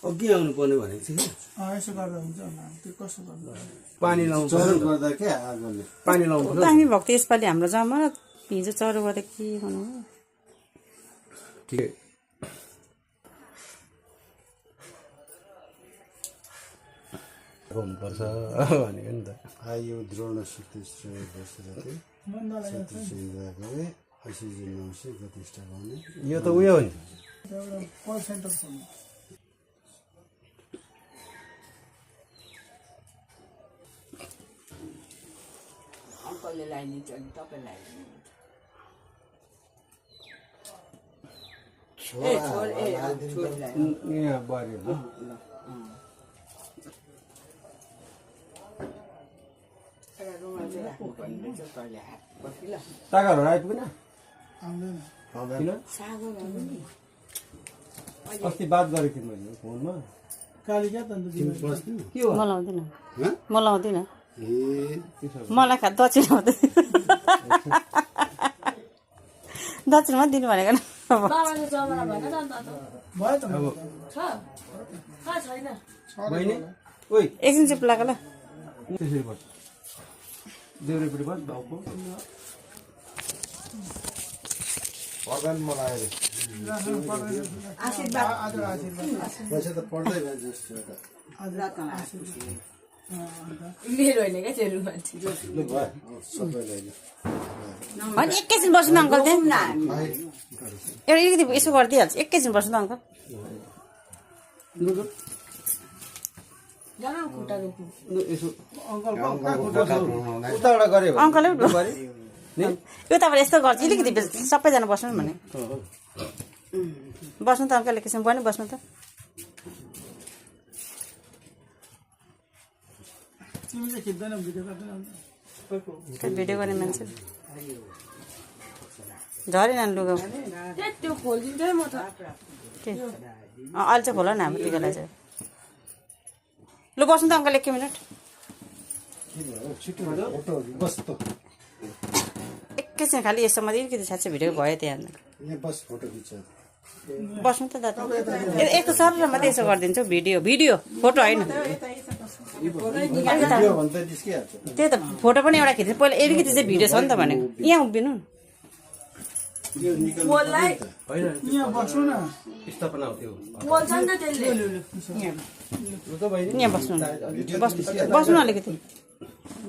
अघि आउनु पर्ने भनेको थियो यसो गर्दा हुन्छ होला त्यो कसो गर्दा पानी लाउनु गर्दा के आगोले पानी लाउनु पर्यो दामी भएको थियो यसपालि हाम्रो जम्मा हिजो चरो गर्दा के गर्नु हो ठिकै हुनुपर्छ भनेको नि त आयो द्रोण सिद्धेश्वर बसेर चाहिँ ऐसिजी नौसे प्रतिष्ठा गर्ने यो त उयो हो नि एउटा कल सेन्टर छ अङ्कलले लगाइदिन्छ अनि तपाईँ लगाइदिनुहुन्छ यहाँ बारी हो सागरहरू आइपुगेन आउँदैन किन अस्ति बात गरेको थिएँ मैले फोनमा काली क्या त अन्त के हो म लाउँदिनँ म लाउँदिनँ ए मलाई दक्षिण आउँदैन दक्षिणमा दिनु भनेको भयो त बहिनी ओइ एकछिन चुप लाग्यो ल त्यसरी बस देउरेपट्टि बस भाउको प्रधान मलाई पैसा त पढ्दै भयो जस्तो मेरो होइन क्या चेरु मान्छे लु भयो सबैलाई होइन एकैछिन बस्नु अङ्कल त्यहाँ एउटा अलिकति यसो गरिदिइहाल्छ एकैछिन बस्नु अङ्कल खुट्टा रोक्नु यसो उताबाट गऱ्यो अङ्कल यो तपाईँले यस्तो गर्छ अलिकति सबैजना बस्नु भने बस्नु त अङ्कल एकैछिन बस्नु बस्नु त तिमी चाहिँ खिच्दैन भिडियो गर्दैन भिडियो गर्ने मान्छे झरेन नि लुगा त्यो खोलिदिन्छ है म त अहिले चाहिँ खोल न हाम्रो टिकालाई चाहिँ लु बस्नु त अङ्कल 1 मिनट एकैछिन खालि यसो मात्रै अलिकति साँच्चै भिडियो भयो त्यहाँ यहाँ बस फोटो खिच्छ बस्नु त दादा यस्तो सर मात्रै यसो गरिदिन्छु भिडियो फोटो होइन त्यही त फोटो पनि एउटा खिच्नु पहिला अलिकति चाहिँ भिडियो छ नि त भनेको यहाँ उभिनु यहाँ बस्नु न स्थापना हो त्यो यहाँ बस्नु बस्नु अलिकति